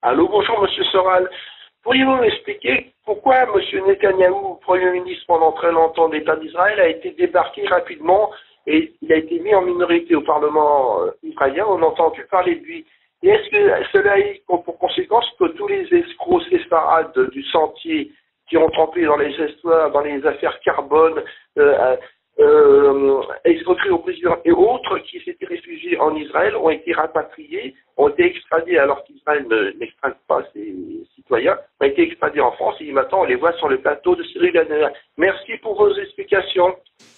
Allô, bonjour Monsieur Soral. Pourriez-vous m'expliquer pourquoi M. Netanyahou, Premier ministre pendant très longtemps de l'État d'Israël, a été débarqué rapidement et il a été mis en minorité au Parlement israélien, on n'a entendu parler de lui. Et est-ce que cela a eu pour conséquence que tous les escrocs séfarades du sentier qui ont trempé dans les histoires, dans les affaires carbone, escroqueries au président et autres qui s'étaient réfugiés en Israël ont été rapatriés, ont été extradés alors qu'Israël n'extrade pas ses citoyens, ont été extradés en France et maintenant on les voit sur le plateau de Cyril Hanouna. Merci pour vos explications.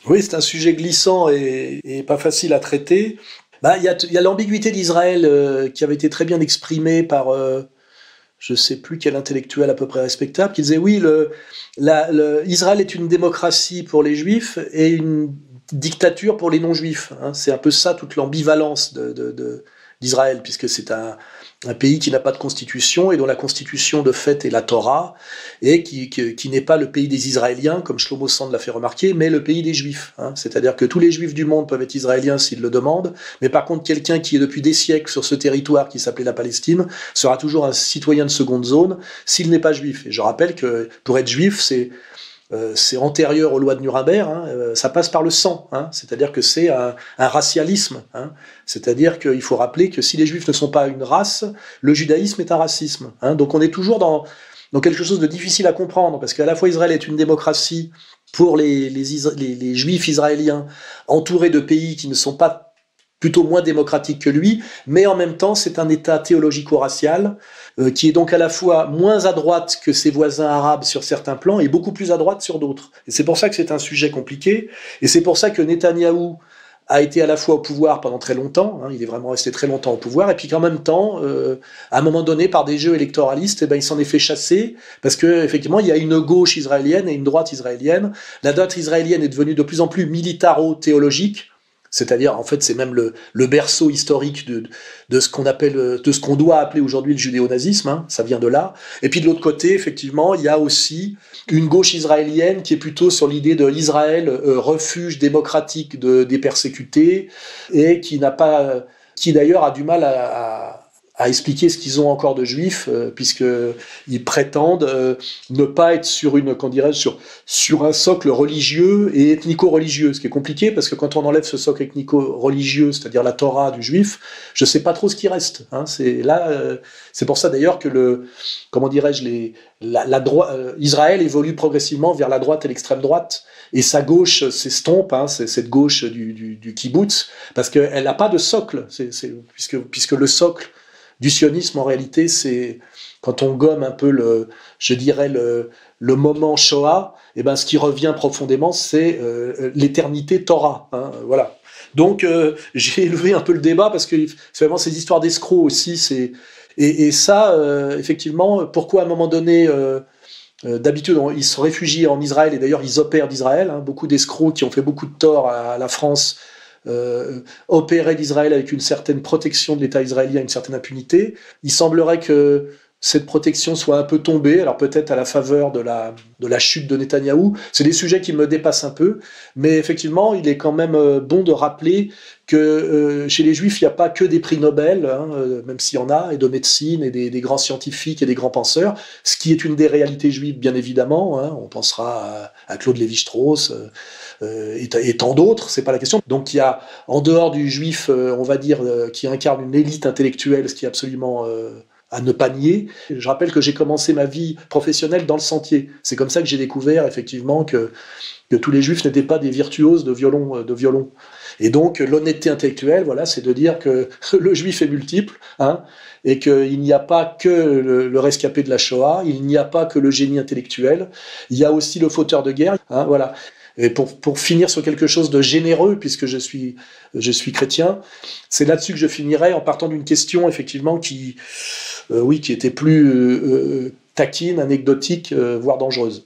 Oui, c'est un sujet glissant et pas facile à traiter. Il y a l'ambiguïté d'Israël qui avait été très bien exprimée par je ne sais plus quel intellectuel à peu près respectable, qui disait oui, Israël est une démocratie pour les juifs et une dictature pour les non-juifs. Hein. C'est un peu ça toute l'ambivalence d'Israël, puisque c'est un pays qui n'a pas de constitution et dont la constitution de fait est la Torah, et qui n'est pas le pays des Israéliens, comme Shlomo Sand l'a fait remarquer, mais le pays des Juifs. Hein. C'est-à-dire que tous les Juifs du monde peuvent être Israéliens s'ils le demandent, mais par contre quelqu'un qui est depuis des siècles sur ce territoire qui s'appelait la Palestine sera toujours un citoyen de seconde zone s'il n'est pas juif. Et je rappelle que pour être juif, c'est antérieur aux lois de Nuremberg, hein, ça passe par le sang, hein, c'est-à-dire que c'est un racialisme, hein, c'est-à-dire qu'il faut rappeler que si les juifs ne sont pas une race, le judaïsme est un racisme. Hein, donc on est toujours dans quelque chose de difficile à comprendre, parce qu'à la fois Israël est une démocratie pour les juifs israéliens, entourés de pays qui ne sont pas plutôt moins démocratique que lui, mais en même temps c'est un État théologico-racial qui est donc à la fois moins à droite que ses voisins arabes sur certains plans et beaucoup plus à droite sur d'autres. Et c'est pour ça que c'est un sujet compliqué, et c'est pour ça que Netanyahou a été à la fois au pouvoir pendant très longtemps, hein, il est vraiment resté très longtemps au pouvoir, et puis qu'en même temps, à un moment donné, par des jeux électoralistes, il s'en est fait chasser, parce que effectivement, il y a une gauche israélienne et une droite israélienne. La droite israélienne est devenue de plus en plus militaro-théologique, c'est-à-dire, en fait, c'est même le berceau historique de ce qu'on doit appeler aujourd'hui le judéo-nazisme, hein, ça vient de là. Et puis de l'autre côté, effectivement, il y a aussi une gauche israélienne qui est plutôt sur l'idée de l'Israël, refuge démocratique des persécutés, et qui d'ailleurs a du mal à expliquer ce qu'ils ont encore de juifs, puisqu'ils prétendent ne pas être sur un socle religieux et ethnico-religieux, ce qui est compliqué, parce que quand on enlève ce socle ethnico-religieux, c'est-à-dire la Torah du juif, je sais pas trop ce qui reste. Hein. C'est pour ça d'ailleurs que Israël évolue progressivement vers la droite et l'extrême droite, et sa gauche s'estompe, hein, c'est cette gauche du kibbutz, parce qu'elle n'a pas de socle, puisque le socle du sionisme, en réalité, c'est quand on gomme un peu le moment Shoah, et ce qui revient profondément, c'est l'éternité Torah. Hein, voilà. Donc, j'ai élevé un peu le débat parce que c'est vraiment ces histoires d'escrocs aussi. Et ça, effectivement, pourquoi à un moment donné, d'habitude, ils se réfugient en Israël et d'ailleurs ils opèrent d'Israël. Hein, beaucoup d'escrocs qui ont fait beaucoup de tort à la France. Opérer d'Israël avec une certaine protection de l'État israélien, une certaine impunité. Il semblerait que cette protection soit un peu tombée, alors peut-être à la faveur de la chute de Netanyahou. C'est des sujets qui me dépassent un peu, mais effectivement, il est quand même bon de rappeler que chez les Juifs, il n'y a pas que des prix Nobel, hein, même s'il y en a, et de médecine, et des grands scientifiques et des grands penseurs, ce qui est une des réalités juives, bien évidemment. Hein, on pensera à Claude Lévi-Strauss, et tant d'autres, c'est pas la question. Donc il y a, en dehors du juif, on va dire, qui incarne une élite intellectuelle, ce qui est absolument à ne pas nier. Je rappelle que j'ai commencé ma vie professionnelle dans le sentier. C'est comme ça que j'ai découvert effectivement que tous les juifs n'étaient pas des virtuoses de violon. Et donc l'honnêteté intellectuelle, voilà, c'est de dire que le juif est multiple, hein, et qu'il n'y a pas que le rescapé de la Shoah, il n'y a pas que le génie intellectuel, il y a aussi le fauteur de guerre, hein, voilà. Et pour finir sur quelque chose de généreux, puisque je suis chrétien, c'est là-dessus que je finirai en partant d'une question effectivement qui était plus taquine, anecdotique, voire dangereuse.